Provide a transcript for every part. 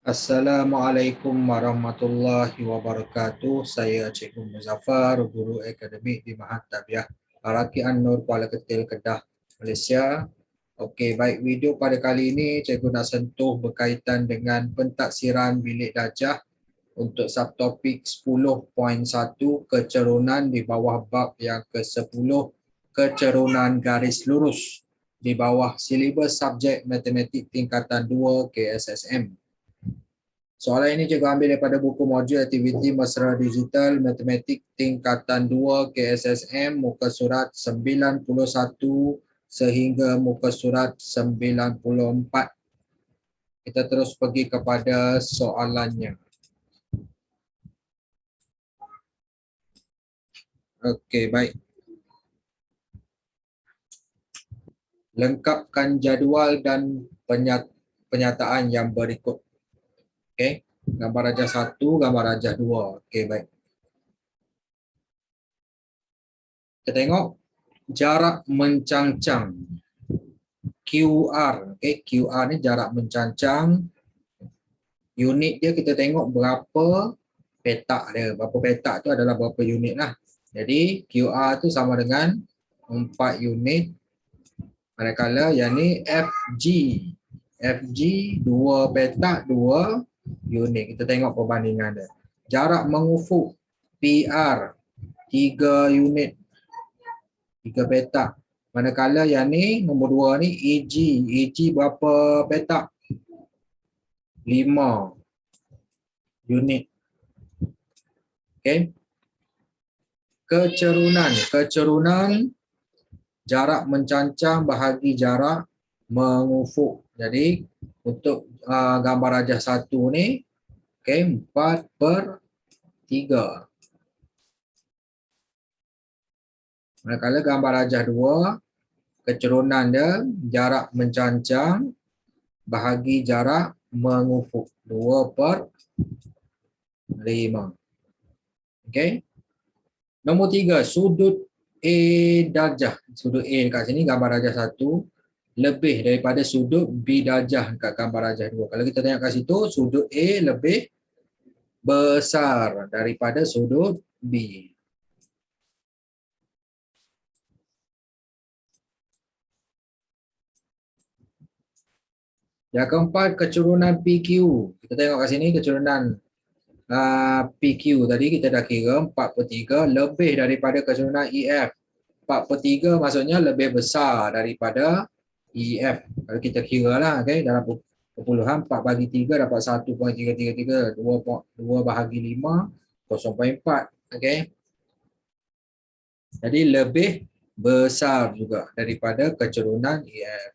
Assalamualaikum warahmatullahi wabarakatuh. Saya Cikgu Muzaffar, Guru Akademik di Mahat Tabiah Araki An-Nur Kuala Ketil, Kedah, Malaysia. Okey, baik, video pada kali ini Cikgu nak sentuh berkaitan dengan pentaksiran bilik darjah untuk subtopik 10.1 kecerunan di bawah bab yang ke-10 kecerunan garis lurus di bawah silibus subjek matematik tingkatan 2 KSSM. Soalan ini cikgu ambil daripada buku modul aktiviti mesra digital matematik tingkatan 2 KSSM muka surat 91 sehingga muka surat 94. Kita terus pergi kepada soalannya. Okey, baik. Lengkapkan jadual dan penyataan yang berikut. Okey, gambar rajah 1, gambar rajah 2. Okey, baik. Kita tengok jarak mencancang QR. Okey, QR ni jarak mencancang. Unit dia kita tengok berapa petak dia. Berapa petak tu adalah berapa unit lah. Jadi QR tu sama dengan 4 unit. Manakala yang ni FG. FG 2 petak 2 unit. Kita tengok perbandingan dia. Jarak mengufuk PR 3 unit. 3 petak. Manakala yang ni nombor 2 ni EG. EG berapa petak? 5 unit. Okey. Kecerunan. Kecerunan jarak mencancang bahagi jarak mengufuk. Jadi untuk gambar rajah 1 ni, okey, 4/3. Manakala gambar rajah 2, kecerunan dia jarak mencancang bahagi jarak mengufuk 2/5. Okey. Nombor 3, sudut A darjah. Sudut A dekat sini gambar rajah 1 lebih daripada sudut B darjah dekat gambar rajah 2. Kalau kita tengok kat situ, sudut A lebih besar daripada sudut B. Yang keempat, kecerunan PQ. Kita tengok kat sini kecerunan PQ tadi kita dah kira 4/3 lebih daripada kecerunan EF. 4/3 maksudnya lebih besar daripada EF. Kalau kita kira lah, okay, dalam perpuluhan 4/3 dapat 1.333, 2/5 0.4. Okay. Jadi lebih besar juga daripada kecerunan EF.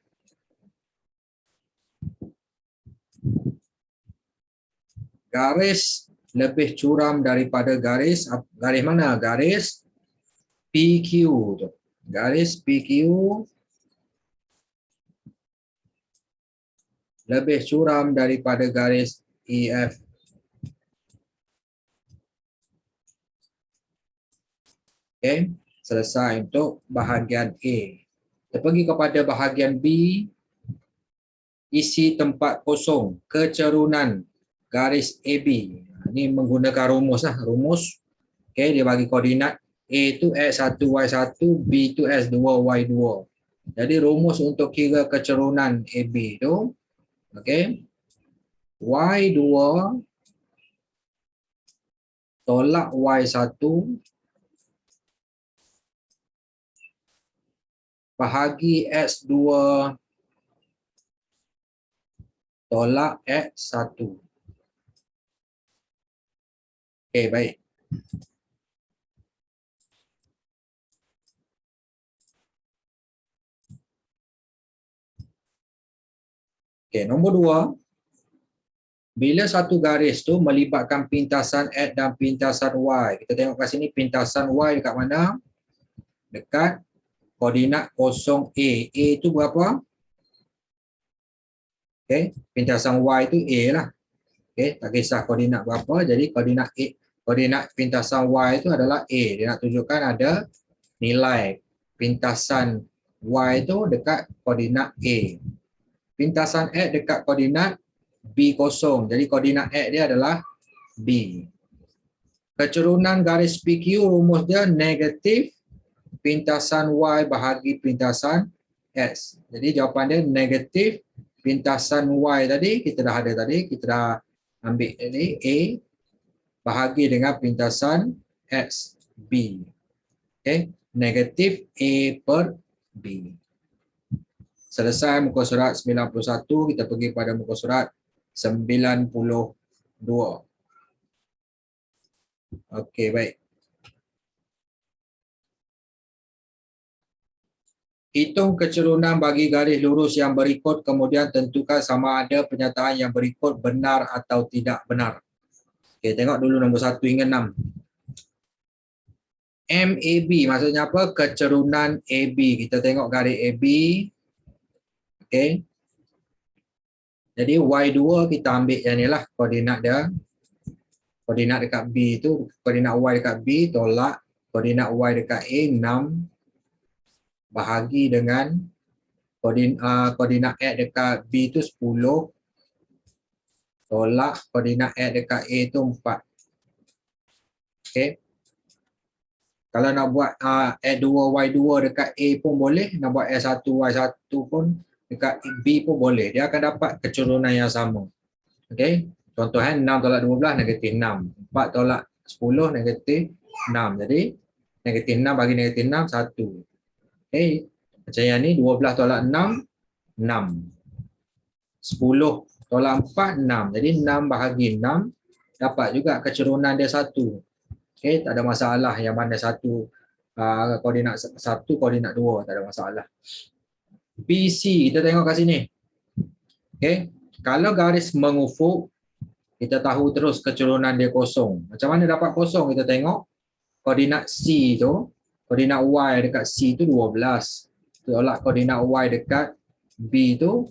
Garis lebih curam daripada garis mana? Garis PQ tu. Garis PQ lebih curam daripada garis EF. Okey, selesai untuk bahagian A. Kita pergi kepada bahagian B. Isi tempat kosong kecerunan garis AB. Ini menggunakan rumus lah, rumus. Okey, dia bagi koordinat A tu X1 Y1, B tu X2 Y2. Jadi rumus untuk kira kecerunan AB tu, okey, Y2 tolak Y1 bahagi X2 tolak X1. Okey, baik. Okey, nombor 2. Bila satu garis tu melibatkan pintasan X dan pintasan Y. Kita tengok kat sini pintasan Y dekat mana? Dekat koordinat 0A. A tu berapa? Okey, pintasan Y tu A lah. Okey, tak kisah koordinat berapa. Jadi koordinat A, koordinat pintasan Y tu adalah A. Dia nak tunjukkan ada nilai pintasan Y tu dekat koordinat A. Pintasan X dekat koordinat B kosong. Jadi koordinat X dia adalah B. Kecerunan garis PQ rumus dia negatif pintasan Y bahagi pintasan X. Jadi jawapan dia negatif pintasan Y tadi, kita dah ada tadi, kita dah ambil ini A bahagi dengan pintasan X B. Okay. Negatif A per B. Selesai muka surat 91, kita pergi pada muka surat 92. Okey, baik. Hitung kecerunan bagi garis lurus yang berikut, kemudian tentukan sama ada pernyataan yang berikut benar atau tidak benar. Okey, tengok dulu nombor 1 hingga 6. MAB maksudnya apa? Kecerunan AB. Kita tengok garis AB. Okey. Jadi Y2 kita ambil yang ni lah koordinat dia. Koordinat dekat B tu, koordinat Y dekat B tolak koordinat Y dekat A 6 bahagi dengan koordinat X dekat B tu 10 tolak koordinat X dekat A tu 4. Okey. Kalau nak buat X2 Y2 dekat A pun boleh, nak buat S1 Y1 pun dekat B pun boleh. Dia akan dapat kecerunan yang sama. Okey. Contoh 6 tolak 12 negatif 6. 4 tolak 10 negatif 6. Jadi negatif 6 bagi negatif 6 1. Okey. Macam yang ni 12 tolak 6 6. 10 tolak 4 6. Jadi 6 bahagi 6 dapat juga kecerunan dia 1. Okey, tak ada masalah yang mana satu koordinat 1 koordinat 2, tak ada masalah. BC kita tengok kat sini. Okey, kalau garis mengufuk kita tahu terus kecerunan dia kosong. Macam mana dapat kosong? Kita tengok koordinat C tu, koordinat Y dekat C tu 12. Tolak koordinat Y dekat B tu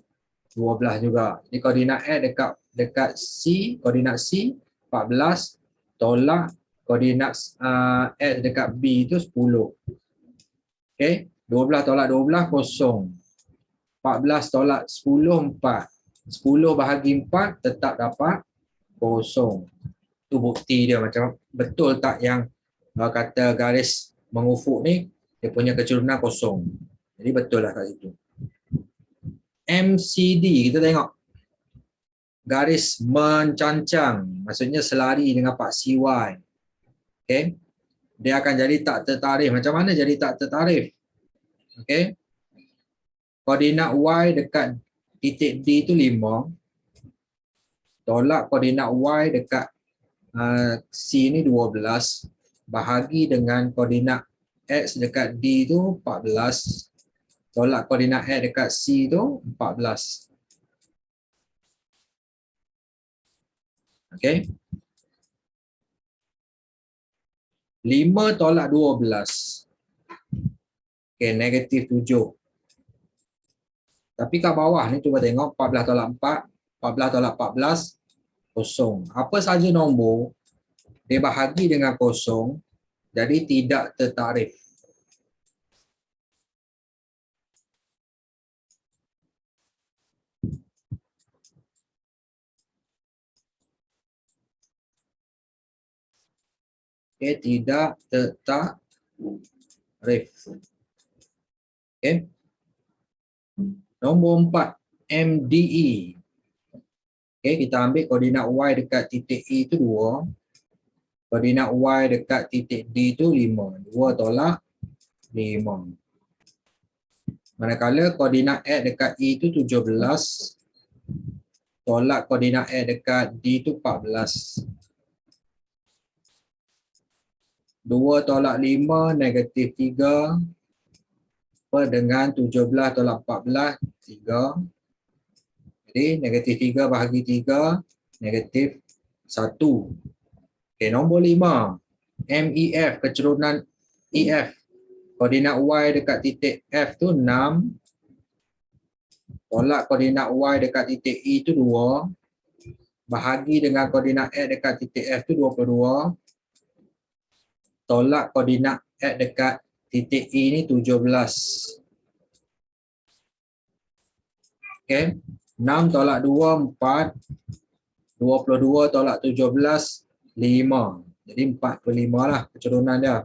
12 juga. Jadi koordinat X dekat C, koordinat C 14 tolak koordinat X dekat B tu 10. Okey, 12 tolak 12 kosong. 14 tolak 10 4. 10 bahagi 4 tetap dapat kosong. Tu bukti dia macam betul tak yang kata garis mengufuk ni dia punya kecerunan kosong. Jadi betul lah kat situ. MCD kita tengok garis mencancang, maksudnya selari dengan pak CY. Okey. Dia akan jadi tak tertarif. Macam mana jadi tak tertarif? Okey. Koordinat Y dekat titik D tu 5. Tolak koordinat Y dekat C ni 12 bahagi dengan koordinat X dekat D tu 14 tolak koordinat X dekat C tu 14. Okey. 5 tolak 12. Okey, negatif 7. Tapi kat bawah ni cuba tengok 14 tolak 4, 14 tolak 14 kosong. Apa saja nombor dia bahagi dengan kosong jadi tidak tertarif. Okey, tidak tertarif. Okey. Nombor 4, MDE. Okey, kita ambil koordinat Y dekat titik E tu 2. Koordinat Y dekat titik D tu 5. 2 tolak 5. Manakala koordinat X dekat E tu 17. Tolak koordinat X dekat D tu 14. 2 tolak 5 negatif 3 per dengan 17 tolak 14 3. Jadi negatif 3 bahagi 3 negatif 1. Okey, nombor 5 MEF, kecerunan EF. Koordinat Y dekat titik F tu 6. Tolak koordinat Y dekat titik E tu 2. Bahagi dengan koordinat X dekat titik F tu 22. Tolak koordinat X dekat titik E ni 17. Okey. 6 tolak 2, 4. 22 tolak 17, 5. Jadi 4/5 lah kecerunan dia.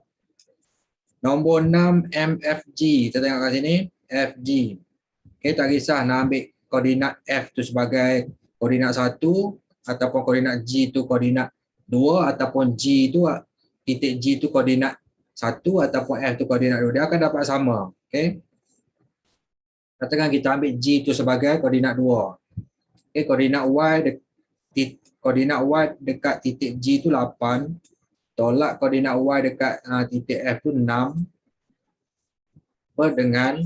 Nombor 6 MFG. Kita tengok kat sini. FG. Okay, tak kisah nak ambil koordinat F tu sebagai koordinat 1 ataupun koordinat G tu koordinat 2 ataupun G tu titik G tu koordinat 1 ataupun F tu koordinat 2. Dia akan dapat sama. Okay. Katakan kita ambil G tu sebagai koordinat 2. Okay, koordinat Y dekat titik G tu 8. Tolak koordinat Y dekat titik F tu 6. Dengan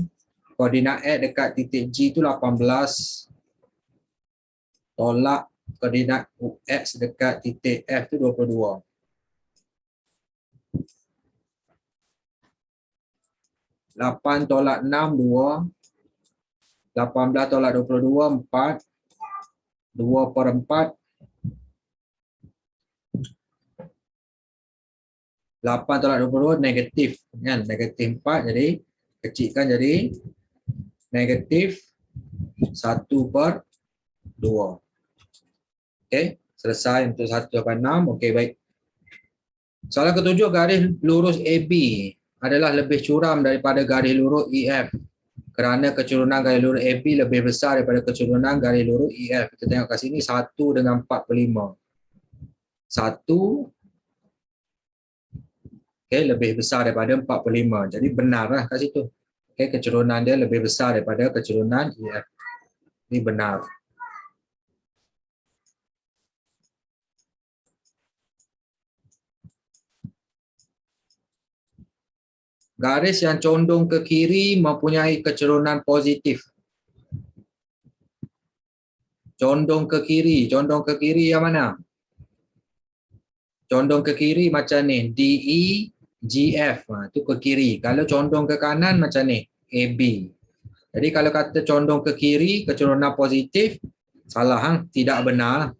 koordinat X dekat titik G tu 18. Tolak koordinat X dekat titik F tu 22. Lapan tolak 6, 2. 18 tolak 22, 4. 2/4. 8 tolak 22 negatif. Kan? Negatif 4 jadi kecilkan jadi negatif 1/2. Okey, selesai untuk 1/6. Okey, baik. Soalan ketujuh, garis lurus AB adalah lebih curam daripada garis lurus EF kerana kecerunan garis lurus AB lebih besar daripada kecerunan garis lurus EF. Kita tengok kat sini 1 dengan 4/5. 1 okay, lebih besar daripada 4/5. Jadi benarlah kat situ. Okay, kecerunan dia lebih besar daripada kecerunan EF. Ini benar. Garis yang condong ke kiri mempunyai kecerunan positif. Condong ke kiri yang mana? Condong ke kiri macam ni, DE, GF, itu ke kiri. Kalau condong ke kanan macam ni, AB. Jadi kalau kata condong ke kiri, kecerunan positif, salah, tidak benar.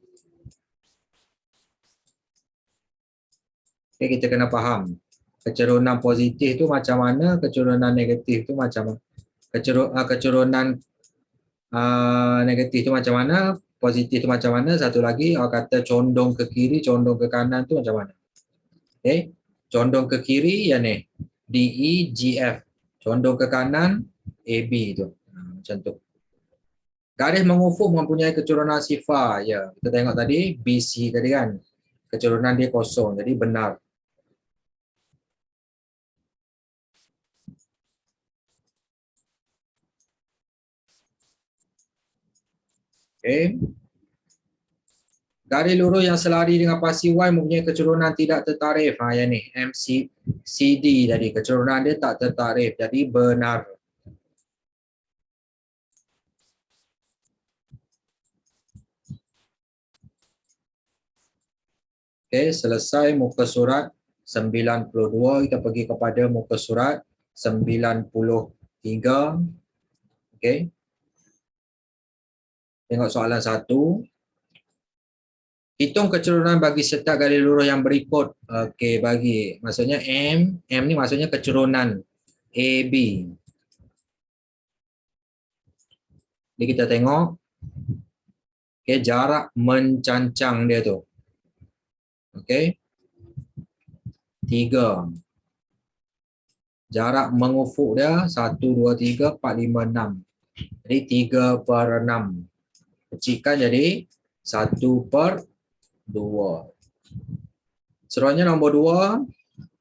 Okay, kita kena faham. Kecerunan positif tu macam mana, kecerunan negatif tu macam mana. Kecerunan negatif tu macam mana, positif tu macam mana, satu lagi orang kata condong ke kiri, condong ke kanan tu macam mana. Okay. Condong ke kiri yang ni, DE, GF. Condong ke kanan, AB tu. Macam tu. Garis mengufuk mempunyai kecerunan sifar. Ya, kita tengok tadi BC tadi kan. Kecerunan dia kosong, jadi benar. Okay. Garis lurus yang selari dengan pasi Y mempunyai kecerunan tidak tertarif. Yang ni, MCD tadi. Kecerunan dia tak tertarif, jadi benar. Okay, selesai muka surat 92. Kita pergi kepada muka surat 93. Okay. Tengok soalan 1. Hitung kecerunan bagi setiap garis lurus yang berikut. Okey, bagi. Maksudnya M ni maksudnya kecerunan AB. Jadi kita tengok. Okey, jarak mencancang dia tu. Okey. 3. Jarak mengufuk dia 1, 2, 3, 4, 5, 6. Jadi 3/6. Kecilkan jadi 1/2. Seterusnya nombor 2,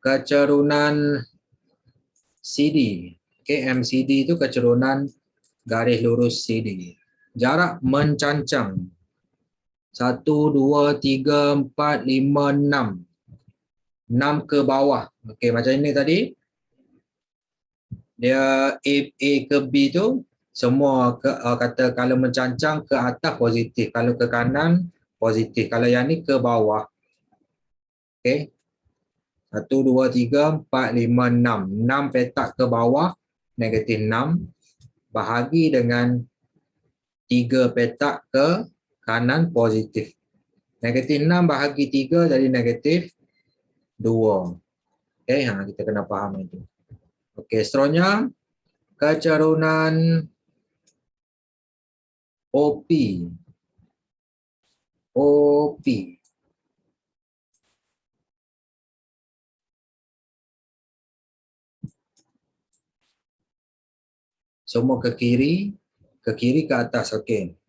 kecerunan CD. Okay, MCD itu kecerunan garis lurus CD. Jarak mencancang 1, 2, 3, 4, 5, 6. 6 ke bawah. Okay, macam ini tadi. Dia A ke B tu semua kata kalau mencancang ke atas positif, kalau ke kanan positif, kalau yang ni ke bawah. Okey. 1, 2, 3, 4, 5, 6. 6 petak ke bawah negatif 6 bahagi dengan 3 petak ke kanan positif. Negatif 6 bahagi 3 jadi negatif 2. Okey, kita kena faham itu. Okey, seterusnya kecerunan OP. OP. Semua ke kiri ke atas. Okey.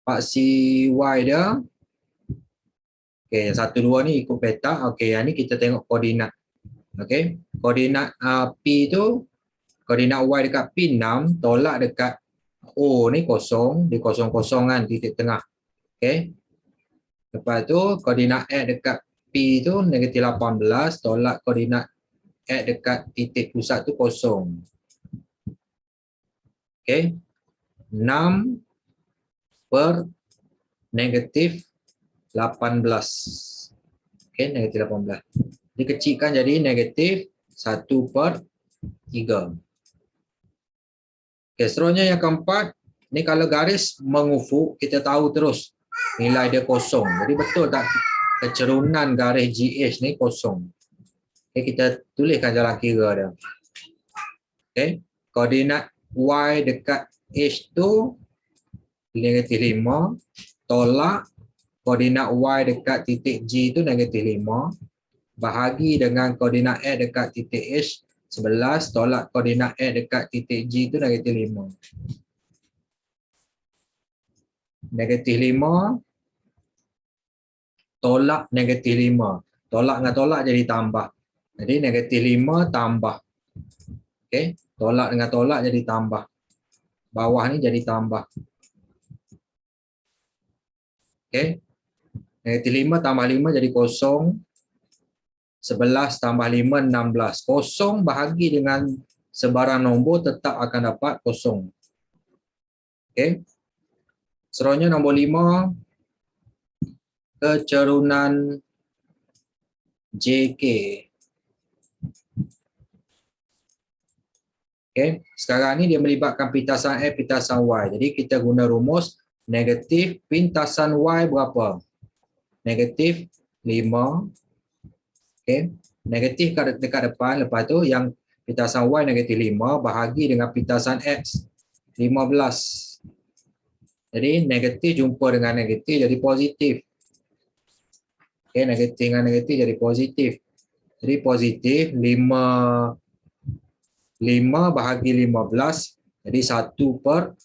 Paksi Y dia. Okey, yang 1 2 ni ikut peta. Okey, yang ni kita tengok koordinat. Okey. Koordinat P tu, koordinat Y dekat P 6, tolak dekat O ni kosong, di kosong-kosong kan titik tengah. Okey. Lepas tu koordinat X dekat P tu negatif 18, tolak koordinat X dekat titik pusat tu kosong. Okey. 6 per negatif 18. Okey, negatif 18. Dikecilkan jadi negatif 1 per 3. Okey, seterusnya yang keempat, ni kalau garis mengufuk, kita tahu terus nilai dia kosong. Jadi betul tak kecerunan garis GH ni kosong. Okay, kita tuliskan jalan kira dia. Okay. Koordinat Y dekat H tu negatif 5. Tolak koordinat Y dekat titik G tu negatif 5. Bahagi dengan koordinat X dekat titik H 11. Tolak koordinat X dekat titik G tu negatif 5. Negatif 5. Tolak negatif 5. Tolak dengan tolak jadi tambah. Jadi negatif 5 tambah. Okay. Tolak dengan tolak jadi tambah. Bawah ni jadi tambah. Okay. Negatif 5 tambah 5 jadi kosong. 11 tambah 5, 16. Kosong bahagi dengan sebarang nombor tetap akan dapat kosong. Okay. Seterusnya nombor 5. Kecerunan JK. Okay. Sekarang ni dia melibatkan pintasan X, pintasan Y. Jadi kita guna rumus negatif pintasan Y berapa? Negatif 5. Okay. Negatif dekat depan. Lepas tu yang pintasan Y negatif 5 bahagi dengan pintasan X 15. Jadi negatif jumpa dengan negatif jadi positif. Okay, negatif dengan negatif jadi positif. Jadi positif 5 bahagi 15 jadi 1 per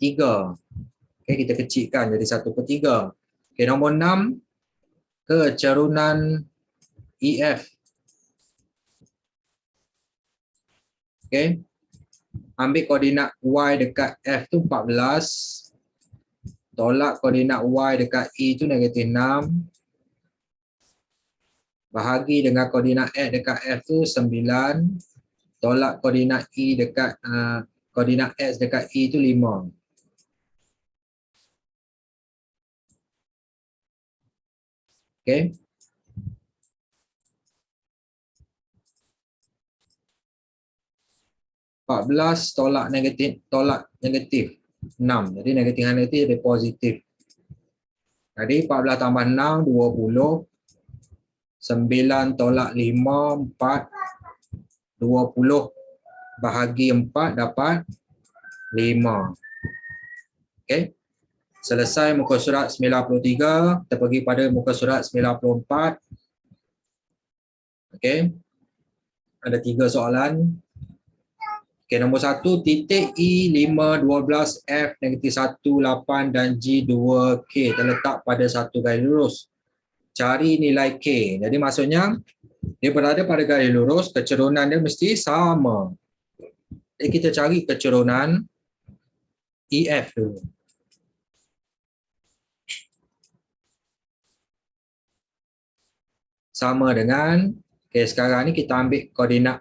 3. Okay, kita kecilkan jadi 1 per 3. Okay, nombor 6. Kecerunan EF. Okay. Ambil koordinat Y dekat F tu 14. Tolak koordinat Y dekat E tu negatif 6. Bahagi dengan koordinat X dekat F tu 9. Tolak koordinat E dekat koordinat X dekat E tu 5. Okay. tolak negatif 6. Jadi negatif dengan negatif jadi positif. Jadi 14 tambah 6 20. 9 tolak 5 4. 20 bahagi 4 dapat 5. Okey. Selesai muka surat 93, kita pergi pada muka surat 94. Okey. Ada 3 soalan. Okey, nombor 1, titik E 5 12 F negatif 1 8 dan G 2 K terletak pada satu garis lurus. Cari nilai K. Jadi maksudnya dia berada pada garis lurus, kecerunan dia mesti sama. Jadi kita cari kecerunan EF dulu. Sama dengan, okay, sekarang ni kita ambil koordinat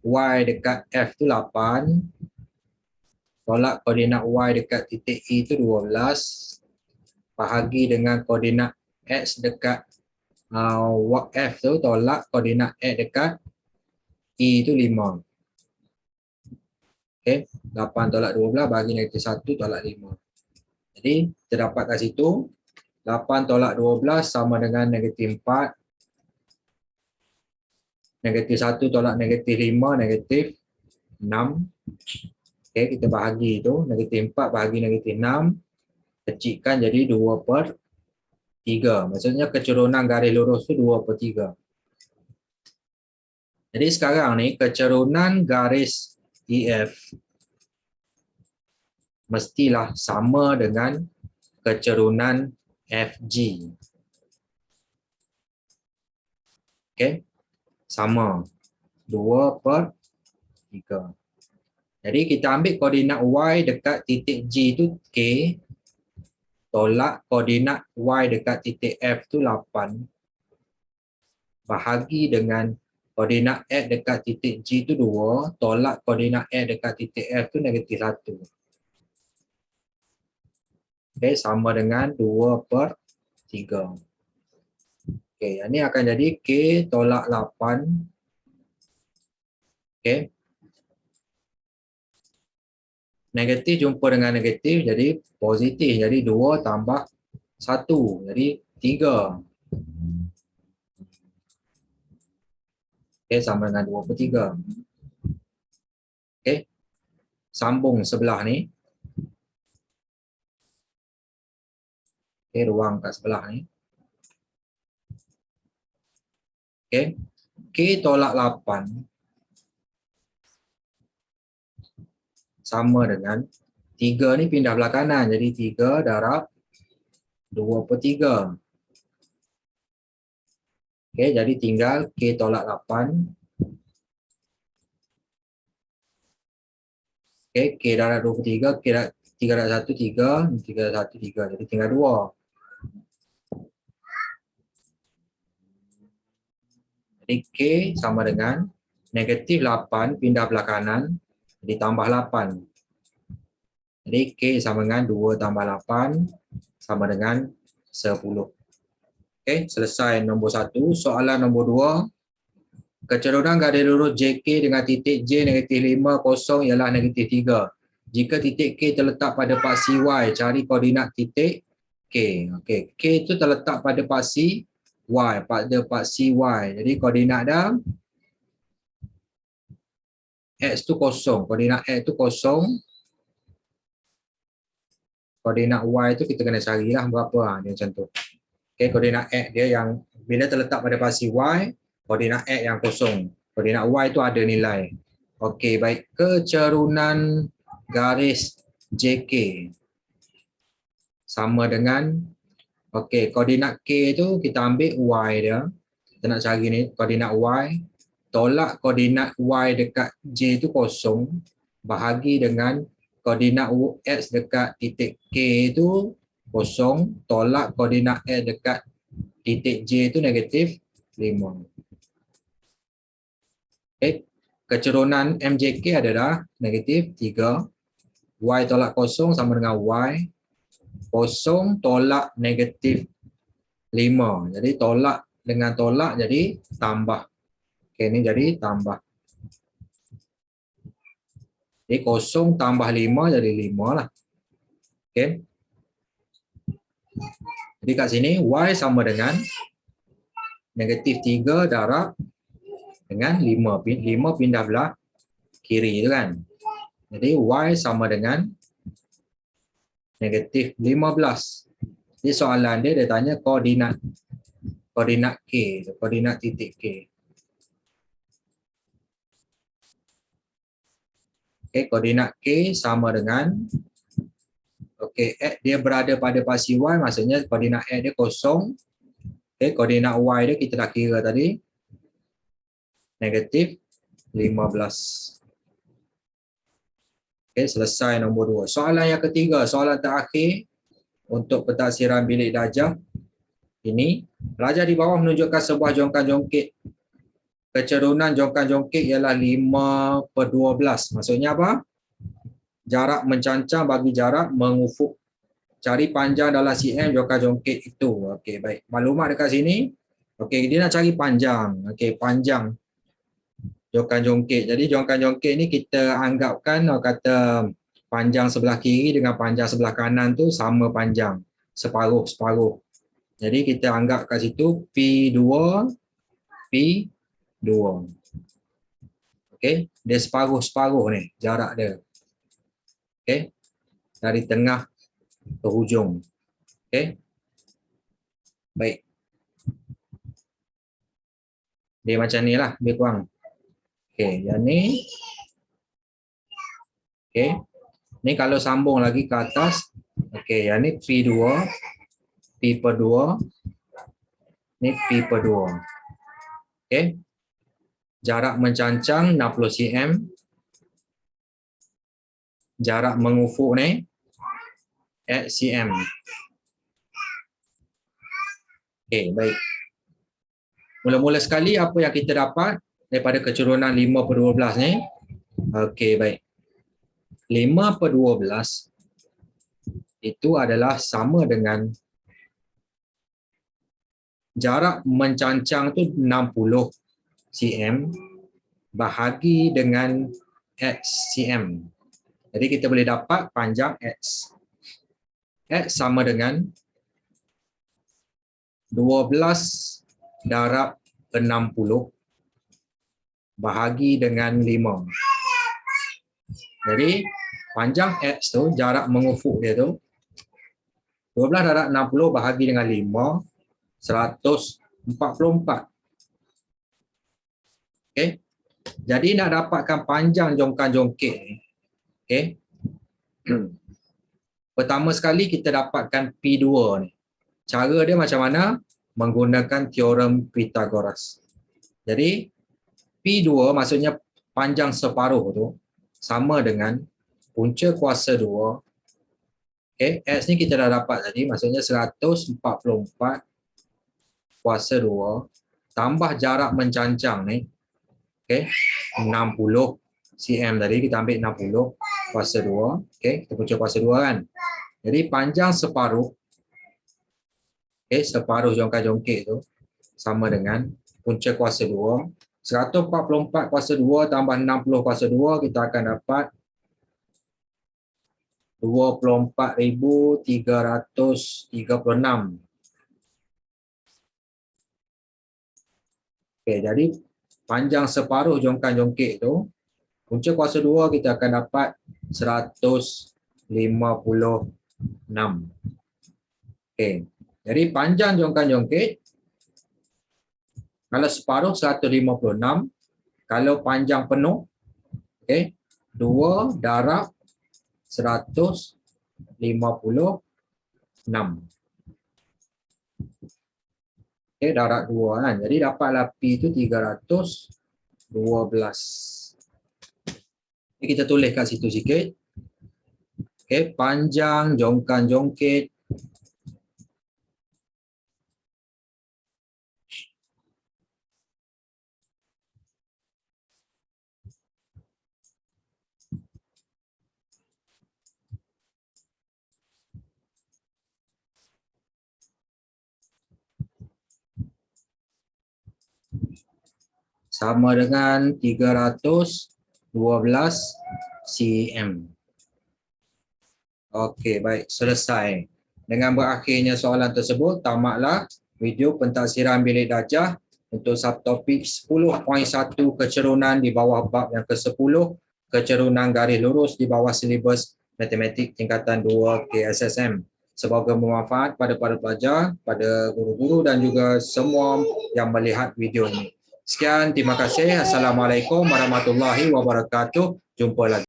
Y dekat F tu 8. Tolak koordinat Y dekat titik E tu 12. Bahagi dengan koordinat X dekat F tu, tolak koordinat X dekat E tu 5. Okay, 8 tolak 12 bagi negatif 1 tolak 5. Jadi terdapat kat situ 8 tolak 12 sama dengan negatif 4. Negatif 1 tolak negatif 5, negatif 6. Okay, kita bahagi tu. Negatif 4 bahagi negatif 6. Kecilkan jadi 2/3. Maksudnya kecerunan garis lurus tu 2/3. Jadi sekarang ni kecerunan garis EF mestilah sama dengan kecerunan FG. Okey. Sama. 2/3. Jadi kita ambil koordinat Y dekat titik G tu K. Tolak koordinat Y dekat titik F tu 8. Bahagi dengan koordinat X dekat titik G tu 2. Tolak koordinat X dekat titik F tu negatif 1. Okey, sama dengan 2/3. Okey, yang ni akan jadi K tolak 8. Okey. Negatif jumpa dengan negatif jadi positif. Jadi 2 tambah 1. Jadi 3. Okey, sama dengan 2/3. Okey. Sambung sebelah ni. Okey, ruang kat sebelah ni. Okey. K tolak 8 sama dengan 3 ni pindah belah kanan. Jadi 3 darab 2/3. Okey, jadi tinggal K tolak 8. Okey, K darab 2/3. K darab 3 darab 1, 3. 3 darab 1, 3. Jadi tinggal 2. Jadi K sama dengan negatif 8 pindah belah kanan. Jadi tambah 8. Jadi K sama dengan 2 tambah 8 sama dengan 10. Okey, selesai nombor 1. Soalan nombor 2. Kecerunan garis lurus JK dengan titik J negatif 5, 0 ialah negatif 3. Jika titik K terletak pada paksi Y, cari koordinat titik K. Okey, K itu terletak pada paksi Y, pada paksi Y. Jadi koordinat dia X tu 0. Koordinat X tu 0. Koordinat Y tu kita kena carilah berapa. Dia macam tu. Okey, koordinat X dia yang bila terletak pada paksi Y, koordinat X yang 0. Koordinat Y tu ada nilai. Okey, baik. Kecerunan garis JK sama dengan, okey, koordinat K tu kita ambil Y dia. Kita nak cari ni koordinat Y. Tolak koordinat Y dekat J tu 0. Bahagi dengan koordinat X dekat titik K tu 0. Tolak koordinat X dekat titik J tu negatif 5. Okay. Kecerunan MJK adalah negatif 3. Y tolak 0 sama dengan Y. 0 tolak negatif 5. Jadi tolak dengan tolak jadi tambah. Okay, ini jadi tambah. Jadi 0 tambah 5 jadi 5 lah. Okay. Jadi kat sini Y sama dengan negatif 3 darab dengan 5. 5 pindah belah kiri tu kan. Jadi Y sama dengan negatif 15. Jadi soalan dia tanya koordinat K, koordinat titik K. Okey, koordinat K sama dengan, okey, X dia berada pada paksi Y, maksudnya koordinat X dia 0. Okey, koordinat Y dia kita dah kira tadi. Negatif 15. Okey, selesai nombor 2. Soalan yang ketiga, soalan terakhir untuk pentadsiran bilik darjah. Ini, rajah di bawah menunjukkan sebuah jongkan-jongkit. Kecerunan jongkan-jongkit ialah 5/12. Maksudnya apa? Jarak mencancang bagi jarak mengufuk. Cari panjang dalam cm jongkan-jongkit itu. Okey, baik. Maklumat dekat sini. Okey, dia nak cari panjang. Okey, panjang jongkan-jongkit. Jadi jongkan-jongkit ni kita anggapkan kata panjang sebelah kiri dengan panjang sebelah kanan tu sama panjang. Separuh-separuh. Jadi kita anggap kat situ P2, P 2. Okey, dia separuh-separuh ni jarak dia. Okey, dari tengah ke hujung. Okey. Baik. Dia macam ni lah, lebih kurang. Okey, yang ni. Okey. Ni kalau sambung lagi ke atas. Okey, yang ni P2. P per 2. Ni P per 2. Okey. Jarak mencancang 60 cm. Jarak mengufuk ni 8 cm. Okey, baik. Mula-mula sekali apa yang kita dapat daripada kecurunan 5 per 12 ni? Okey, baik. 5 per 12 itu adalah sama dengan jarak mencancang tu 60 cm bahagi dengan x cm. Jadi kita boleh dapat panjang x. X sama dengan 12 darab 60 bahagi dengan 5. Jadi panjang x tu, jarak mengufuk dia tu 12 darab 60 bahagi dengan 5, 144. Okey. Jadi nak dapatkan panjang jongkan-jongkit ni, okey. Pertama sekali kita dapatkan P2 ni. Cara dia macam mana? Menggunakan teorem Pythagoras. Jadi P2 maksudnya panjang separuh tu sama dengan punca kuasa 2. Okey, X ni kita dah dapat tadi, maksudnya 144 kuasa 2 tambah jarak mencancang ni. Okey, 60 cm tadi kita ambil 60 kuasa 2. Okey, kita punca kuasa 2 kan. Jadi panjang separuh, okey, separuh jongkan-jongkit tu sama dengan punca kuasa 2. 144 kuasa 2 tambah 60 kuasa 2, kita akan dapat 24,336. Okey, jadi panjang separuh jongkan-jongkit tu, punca kuasa 2 kita akan dapat 156. Okey, jadi panjang jongkan-jongkit kalau separuh 156, kalau panjang penuh, okey, 2 darab 156. Okey, darab 2 kan. Jadi dapatlah P itu 312. Ini kita tulis kat situ sikit. Okey, panjang jongkan-jongkit sama dengan 312 cm. Okey, baik, selesai. Dengan berakhirnya soalan tersebut, tamatlah video pentaksiran bilik darjah untuk subtopik 10.1 kecerunan di bawah bab yang ke-10, kecerunan garis lurus di bawah silibus matematik tingkatan 2 KSSM. Semoga bermanfaat pada para pelajar, pada guru-guru dan juga semua yang melihat video ini. Sekian, terima kasih. Assalamualaikum warahmatullahi wabarakatuh. Jumpa lagi.